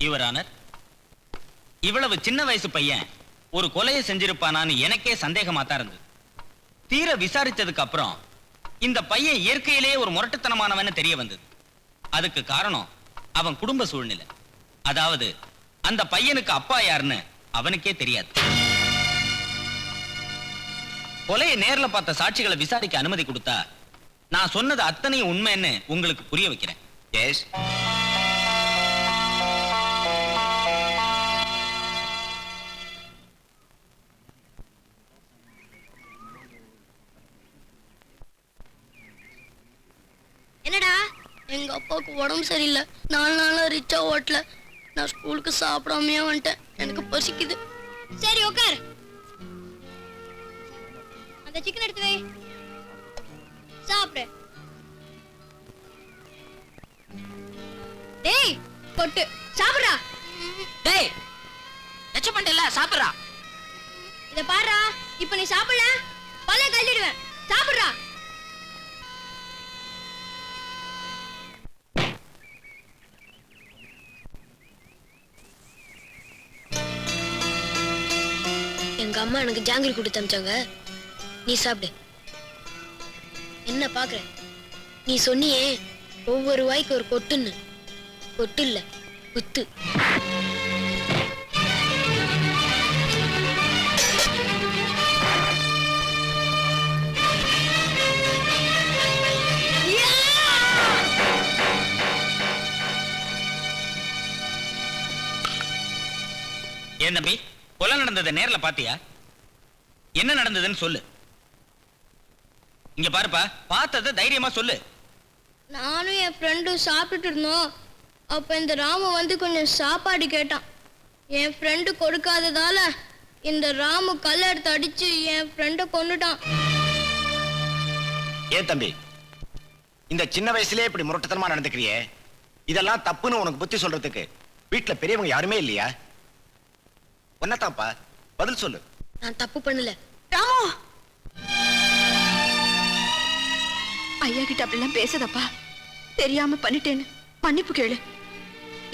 Your honour, இவ்வளவு சின்ன வயசு பையன் ஒரு கொலையை செஞ்சிருப்பானான்னு எனக்கே சந்தேகமா தான் இருந்தது. தீர விசாரிச்சதுக்கு அப்புறம் இந்த பையன் இயற்கையிலேயே ஒரு முரட்டுத்தனமானவன்னு தெரிய வந்தது. அதுக்கு காரணம் அவன் குடும்ப சூழ்நிலை. அதாவது அந்த பையனுக்கு அப்பா யாருன்னு அவனுக்கே தெரியாது. கொலையை நேர்ல பார்த்த சாட்சிகளை விசாரிக்க அனுமதி கொடுத்தா நான் சொன்னது அத்தனையும் உண்மைன்னு உங்களுக்கு புரிய வைக்கிறேன். எஸ். என்னடா, எங்க அப்பாவுக்கு உடம்பு சரியில்லை, 4 நாளா ரிச்சா ஓட்டல. நான் ஸ்கூலுக்கு சாப்பிடாமையே வந்துட்டேன். எனக்கு பசிக்குது. சரி உட்கார். அந்த சிக்கன் எடுத்து வை, சாப்பிடு. டேய் பொட்டு சாப்பிடுறா. டேய் எச்ச பண்ணல, சாப்பிடுறா. இத பாருடா, இப்ப நீ சாப்பிடல பல்ல கல்லிடுவேன். சாப்பிடுறா. எங்க அம்மா எனக்கு ஜாங்கிரி கொடுத்து அமிச்சாங்க. நீ சாப்பிடு. என்ன பாக்குற? நீ சொன்னியே ஒவ்வொரு வாய்க்கு ஒரு கொட்டுன்னு. கொட்டு இல்ல, குத்து. ஏன் தம்பி, கொலை நடந்ததை நேர்ல பாத்தியா? என்ன நடந்ததுன்னு சொல்லு. இங்க பாருப்பா, பார்த்தத தைரியமா சொல்லு. நானும் என் ஃப்ரெண்டும் சாப்பிட்டுட்டு இருந்தோம். அப்ப இந்த ராமு வந்து கொஞ்சம் சாப்பாடு கேட்டான். என் ஃப்ரெண்டு கொடுக்காததால இந்த ராமு கல்ல எடுத்து அடிச்சு என் ஃப்ரெண்டை கொன்னுட்டான். ஏன் தம்பி, இந்த சின்ன வயசுலயே இப்படி முரட்டுத்தனமா நடந்துக்கிறியே, இதெல்லாம் தப்புன்னு உனக்கு புத்தி சொல்றதுக்கு வீட்டுல பெரியவங்க யாருமே இல்லையா? ஒன்னதாப்பா, பதில் சொல்லு. நான் தப்பு பண்ணல. ராமு, ஐயா கிட்ட அப்படிலாம் பேசாதப்பா. தெரியாம பண்ணிட்டேன்னு மன்னிப்பு கேளு.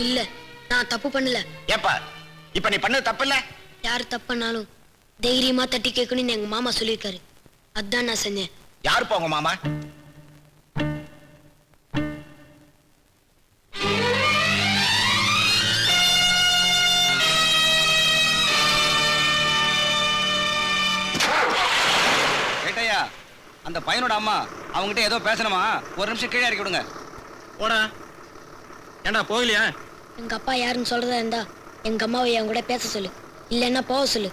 இல்ல, நான் தப்பு பண்ணல. ஏப்பா, இப்ப நீ பண்ணது தப்பு இல்ல? யார் தப்புனாலும் தைரியமா தட்டி கேட்கணும்னு எங்க மாமா சொல்லியிருக்காரு. அதான் நான் செஞ்சேன். யாருப்பா உங்க மாமா? கேட்டையா, அந்த பையனோட அம்மா அவங்ககிட்ட ஏதோ பேசணுமா? ஒரு நிமிஷம் கீழே இறக்கி விடுங்க. போடா. ஏண்டா போகலையா? எங்க அப்பா யாருன்னு சொல்றதா இருந்தா எங்க அம்மாவை என் கூட பேச சொல்லு, இல்லைன்னா போக சொல்லு.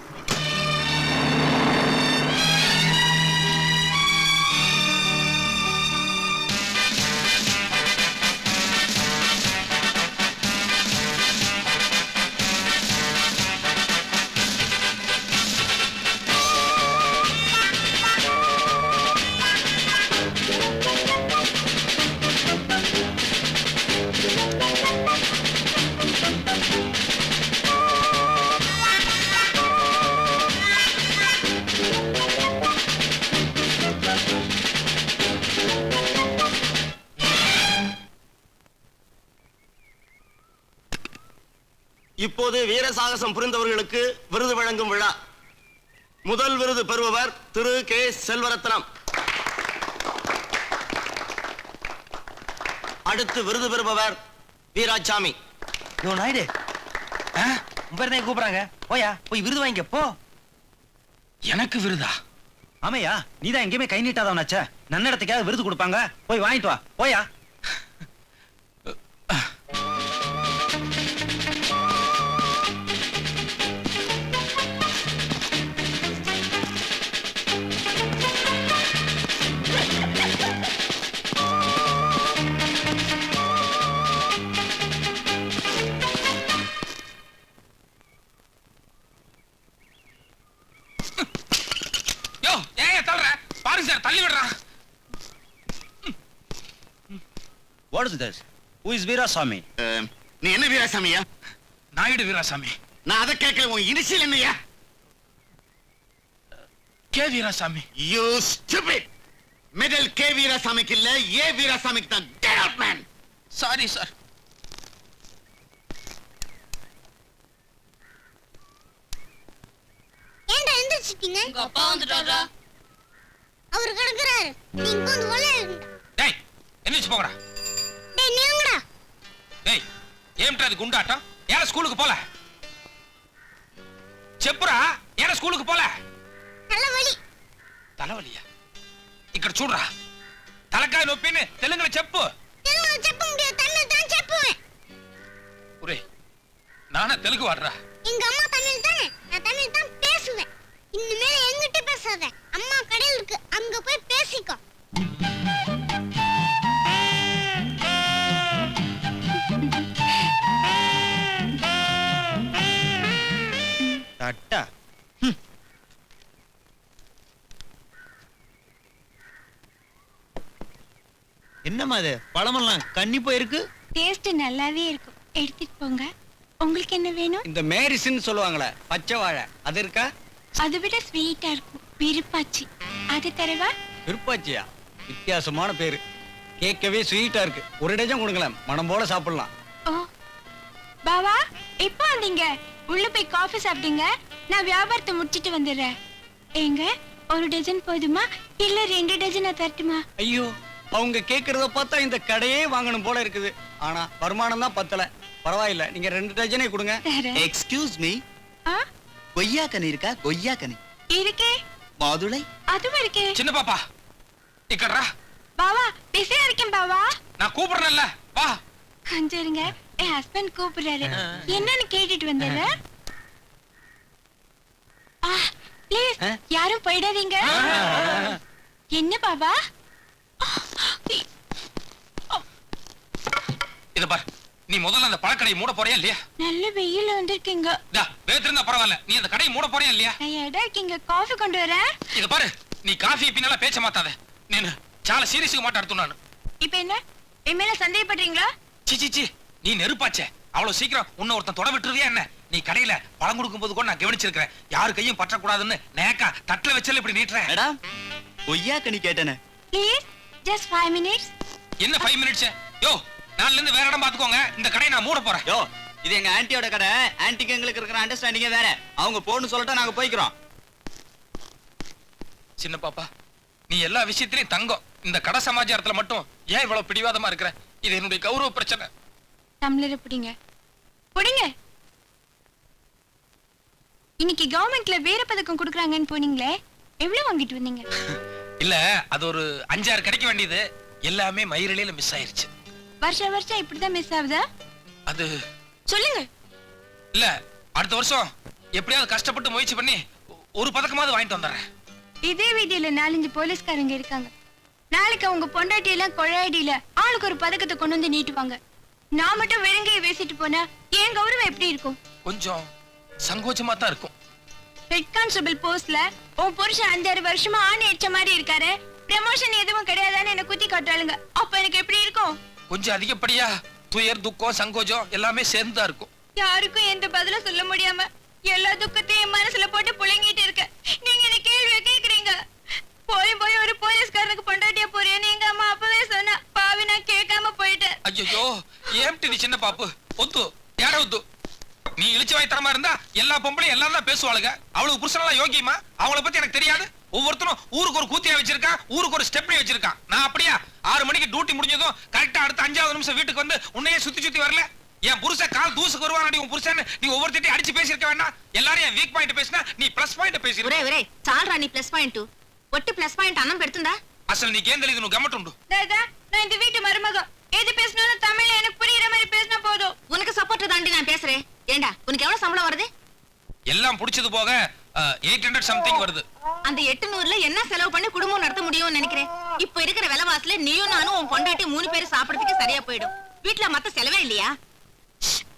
இப்போது வீர சாகசம் புரிந்தவர்களுக்கு விருது வழங்கும் விழா. முதல் விருது பெறுபவர் திரு கே செல்வரத்னம். அடுத்து விருது பெறுபவர் வீராசாமி. நாயுடு, உம்பரனே கூப்பிடுறாங்க. போயா, போய் விருது வாங்கிக்க போ. எனக்கு விருதா? ஆமையா, நீதான் எங்கேயுமே கை நீட்டாதவனாச்சே. நன்னடத்துக்காக விருது கொடுப்பாங்க. போய் வாங்கிட்டு வா. போயா. What is this? Who is Veerasamy? நீ என்ன வீராசாமியா? நாயுடு வீராசாமி. நான் அதை கேட்கல. உன் இனிஷியல் என்னையா? K Veerasamy. You stupid! Middle K வீராசாமிக்கு இல்ல, ஏ வீராசாமிக்கு தான். Get out, man! Sorry sir. வச்சிட்டீங்க? உங்க அப்பா வந்துட்டாரா? அவர் கிடக்குறாரு. நீங்க வந்து விளையாடுங்க. டேய் எந்திரிச்சு போங்கடா. டேய் நீங்கடா. டேய் ஏம்டா அது குண்டாட்டம்? ஏன் ஸ்கூலுக்கு போல? చెప్పురా ஏன் ஸ்கூலுக்கு போல? தலைவலி. తలవలియా? ఇక్కడ చూడరా. తలకాయ నొప్పిని తెలుగులో చెప్పు. తెలుగులో చెప్ప முடியாது. தமிழ் தான் చెప్పుவேன். ఒరే நானா தெலுங்கு வாடுறா. எங்க அம்மா தமிழ் தானே. நான் தமிழ் தான் பேசுவேன். இனிமே என்கிட்ட பேசாத. அம்மா கடையில் இருக்கு. அங்க போய் பேசிக்கோ. தட்டா என்னம்மா இது பழமெல்லாம் கண்ணி போயிருக்கு. டேஸ்ட் நல்லாவே இருக்கும். எடுத்துட்டு போங்க. உங்களுக்கு என்ன வேணும்? இந்த மேரிசின்னு சொல்லுவாங்களே பச்சை வாழை அது இருக்கா? அதை விட ஸ்வீட்டா இருக்கும். விருப்பாச்சி. அது தரவா? விருப்பாச்சியா? வித்தியாசமான பேரு. கேட்கவே ஸ்வீட்டா இருக்கு. ஒரு டஜன் கொடுங்களேன், மனம் போல சாப்பிடலாம். ஓ பாவா, எப்போ வந்தீங்க? உள்ள போய் காஃபி சாப்பிட்டீங்க. நான் வியாபாரத்தை முடிச்சிட்டு வந்துடுறேன். ஏங்க, ஒரு டஜன் போதுமா இல்ல 2 டஜனா தரட்டுமா? ஐயோ, அவங்க கேக்குறத பார்த்தா இந்த கடையே வாங்கணும் போல இருக்குது. ஆனா வருமானம் தான் பத்தல. பரவாயில்ல, நீங்க 2 டஜனே கொடுங்க. தரேன். எக்ஸ்கியூஸ் மீ, ஆ, கொய்யா கனி இருக்கா? கொய்யா கனி இருக்கே. மாதுளை அதுவும் இருக்கே. சின்ன பாப்பா இக்கறா. பாவா, பிஸியா இருக்கேன் பாவா. நான் கூப்பிடுறேன்ல வா. கொஞ்சம் இருங்க, என் ஹஸ்பண்ட் கூப்பிடுறாரு. என்னன்னு கேட்டுட்டு வந்துடுறேன். ப்ளீஸ் யாரும் போயிடாதீங்க. என்ன பாபா? இத பார், நீ முதல்ல அந்த பழக்கடையை மூட போறியா இல்லையா? நல்ல வெயில் வந்திருக்கீங்க. வேத்திருந்தா பரவாயில்ல, நீ அந்த கடையை மூட போறியா இல்லையா? டயர்டா இருக்கீங்க. காஃபி கொண்டு வரேன். இத பாரு, நீ காஃபி பின்னால பேச்ச மாத்தாத. నేను చాలా సీరియస్గా మాట్లాడుతున్నాను. இப்போ என்ன, என் மேல சந்தேகப்படுறீங்களா? சி சி சி, நீ நெருப்பாச்சே. அவ்வளவு சீக்கிரம் உன்னை ஒருத்தன் தொட விட்டுருவியா என்ன? நீ கடையில பழம் கொடுக்கும் போது கூட நான் கவனிச்சிருக்கிறேன். யாரு கையும் பற்றக்கூடாதுன்னு நேக்கா தட்டுல வச்சல இப்படி நீட்டுறேன். மேடம், கொய்யா கனி கேட்டேனே. Please just 5 minutes. என்ன 5 மினிட்ஸ்? யோ, நாளைல இருந்து வேற இடம் பாத்துக்கோங்க. இந்த கடையை நான் மூட போறேன். யோ, இது எங்க ஆன்ட்டியோட கடை. ஆன்ட்டிக்கு எங்களுக்கு இருக்கிற அண்டர்ஸ்டாண்டிங்கே வேற. அவங்க போன்னு சொல்லிட்டா நாங்க போய்க்கிறோம். சின்ன பாப்பா, நீ எல்லா விஷயத்திலயும் தங்கம். இந்த கடை சமாச்சாரத்துல மட்டும் ஏன் இவ்வளவு பிடிவாதமா இருக்கிற? இது என்னுடைய கௌரவ பிரச்சனை. டம்ளரை பிடிங்க. பிடிங்க. இன்னைக்கு கவர்மெண்ட்ல வீர பதக்கம் கொடுக்குறாங்கன்னு போனீங்களே, எவ்வளவு வாங்கிட்டு வந்தீங்க? இல்ல, அது ஒரு 5-6 கிடைக்க வேண்டியது எல்லாமே மயிரிழையில மிஸ் ஆயிருச்சு. வருஷம் வருஷம் இப்படிதான் மிஸ் ஆகுதா? அது சொல்லுங்க. இல்ல, அடுத்த வருஷம் எப்படியாவது கஷ்டப்பட்டு முயற்சி பண்ணி ஒரு பதக்கமாவது வாங்கிட்டு வந்துடுறேன். இதே வீதியில 4-5 போலீஸ்காரங்க இருக்காங்க. நாளைக்கு அவங்க பொண்டாட்டி எல்லாம் கொழையடியில ஆளுக்கு ஒரு பதக்கத்தை கொண்டு வந்து நீட்டுவாங்க. நான் மட்டும் வெறுங்கையை பேசிட்டு போனா என் கௌரவம் எப்படி இருக்கும்? கொஞ்சம் சங்கோச்சமா தான் இருக்கும். ஹெட் கான்ஸ்டபிள் போஸ்ட்ல உன் புருஷன் 5-6 வருஷமா ஆணி அடிச்ச மாதிரி இருக்காரு. ப்ரமோஷன் எதுவும் கிடையாதான்னு என்ன குத்தி காட்டுறாளுங்க. அப்ப எனக்கு எப்படி இருக்கும்? கொஞ்சம் அதிகப்படியா துயர், துக்கம், சங்கோஜம் எல்லாமே சேர்ந்தா இருக்கும். யாருக்கும் எந்த பதிலும் சொல்ல முடியாம எல்லா துக்கத்தையும் என் மனசுல போட்டு புழங்கிட்டு இருக்க. நீங்க என்ன கேள்வியை கேக்குறீங்க. போய் ஒரு போலீஸ்காரனுக்கு பொண்டாட்டியா போறேன்னு எங்க அம்மா அப்பவே சொன்னா. பாவி, நான் கேட்காம போயிட்டேன். ஐயோ, ஏம்டி நீ சின்ன பாப்பு ஒத்து யார ஒத்து? நீ இழிச்சு வாய்த்தரமா இருந்தா எல்லா பொம்பளையும் எல்லாம் தான் பேசுவாளுங்க. அவளுக்கு புருஷனெல்லாம் யோகியமா? அவளை பத்தி எனக்கு தெரியாது. ஒவ்வொருத்தரும் ஊருக்கு ஒரு கூத்தியா வச்சிருக்கான், ஊருக்கு ஒரு ஸ்டெப்னி வச்சிருக்கான். நான் அப்படியா 6 மணிக்கு டியூட்டி முடிஞ்சதும் கரெக்டா அடுத்த 5வது நிமிஷம் வீட்டுக்கு வந்து உன்னையே சுத்தி சுத்தி வரல. என் புருஷன் கால் தூசுக்கு வருவான். உன் புருஷன் நீ ஒவ்வொருத்தையும் அடிச்சு பேசிருக்க வேண்டாம். எல்லாரும் என் வீக் பாயிண்ட் பேசினா நீ பிளஸ் பாயிண்ட் பேசி. ఒరే ఒరే చాలరా నీ ప్లస్ పాయింట్. ఒట్టి ప్లస్ పాయింట్ అన్నం పెడుతుందా? అసలు నీకేం తెలియదు, నువ్వు గమ్మటుండు. தாதா, நான் இந்த வீட்டு மருமகம். எது பேசினாலும் தமிழ்ல எனக்கு புரியுற மாதிரி பேசினா போதும். உனக்கு சப்போர்ட் தாண்டி நான் பேசுறேன். ஏண்டா, உனக்கு எவ்வளவு சம்பளம் வருது? எல்லாம் புடிச்சது போக 800 சம்திங் வருது. அந்த 800ல என்ன செலவு பண்ணி குடும்பம் நடத்த முடியும்னு நினைக்கிறேன். இப்ப இருக்கிற விலைவாசில நீயும் நானும் உன் பொண்டாட்டி 3 பேரும் சாப்பிடறதுக்கு சரியா போயிடும். வீட்டுல மத்த செலவே இல்லையா?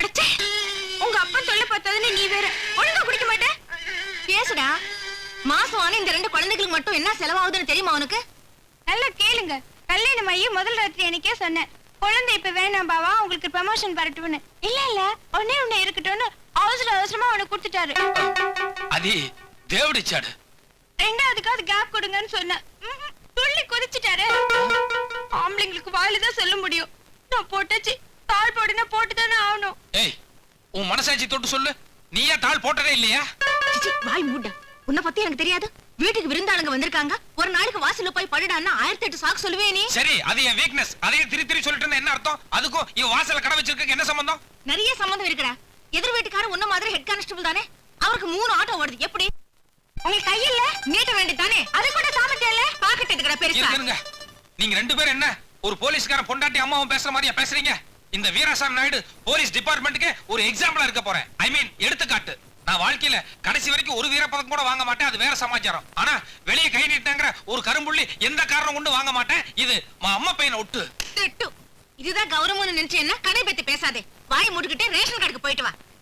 அடச்சே, உங்க அப்பா தொல்லை பார்த்ததுன்னு நீ வேற ஒழுங்கா குடிக்க மாட்டே. பேசுடா. மாசம் ஆன இந்த 2 குழந்தைகளுக்கு மட்டும் என்ன செலவாகுதுன்னு தெரியுமா உனக்கு? நல்லா கேளுங்க. கல்யாணம் ஆகி முதல் ராத்திரி எனக்கே சொன்னேன், குழந்தை இப்ப வேணாம் பாவா, உங்களுக்கு ப்ரமோஷன் வரட்டும்னு. இல்ல ஒன்னே ஒண்ணு இருக்கட்டும்னு அவசரமா அவனை கொடுத்துட்டாரு. అది దేవుడిచ్చాడు. 2வதுக்காவது கேப் கொடுங்கன்னு சொன்னேன். துள்ளி குதிச்சுட்டாரு. ஆம்பளைங்களுக்கு வாயில்தான் சொல்ல முடியும். நான் போட்டாச்சு, தாள் போடுனா போட்டுதானே ஆகணும். ஏய், உன் மனசாட்சி தொட்டு சொல்லு, நீயா தாள் போட்டதே இல்லையா? சிச்சி, வாய் மூட. உன்னை பத்தி எனக்கு தெரியாது. வீட்டுக்கு விருந்தாளுங்க வந்திருக்காங்க, ஒரு நாளைக்கு வாசல்ல போய் படுடான்னா 1008 சாக்கு சொல்லுவே நீ. சரி, அது என் வீக்னஸ். அதையே திருப்பி சொல்லிட்டு இருந்தா என்ன அர்த்தம்? அதுக்கும் இவ வாசல்ல கடை வச்சிருக்க என்ன சம்பந்தம்? நிறைய சம்பந்தம் இருக்குடா. எதிர் வீட்டுக்காரன் உன்ன மாதிரி ஹெட் கான்ஸ்டபிள் தானே, அவருக்கு 3 ஆட்டோ ஓடுது. எப்படி உங்களுக்கு கையில நீட்ட வேண்டியதானே? அது கூட சாமர்த்தியல்ல, பாக்கெட் எடுக்கடா பெருசா. இருங்க, நீங்க 2 பேரும் என்ன ஒரு போலீஸ்கார பொண்டாட்டி அம்மாவும் பேசுற மாதிரியா பேசுறீங்க? இந்த வீராசாமி நாயுடு போலீஸ் டிபார்ட்மெண்ட்டுக்கு ஒரு எக்ஸாம்பிளா இருக்க போறேன். ஐ மீன் எடுத்துக்காட்டு. நான் வாழ்க்கையில கடைசி வரைக்கும் ஒரு வீரப்பதக்கம் கூட வாங்க மாட்டேன், அது வேற சமாச்சாரம். ஆனா வெளியே கை நீட்டாங்கிற ஒரு கரும்புள்ளி எந்த காரணம் கொண்டு வாங்க மாட்டேன். இது அம்மா பையனை விட்டு திட்டு. இதுதான் கௌரவம்னு நினைச்சு என்ன கடை பத்தி பேசாதே. வாயை மூடிக்கிட்டே ரேஷன் கார்டுக்கு போயிட்டு வா.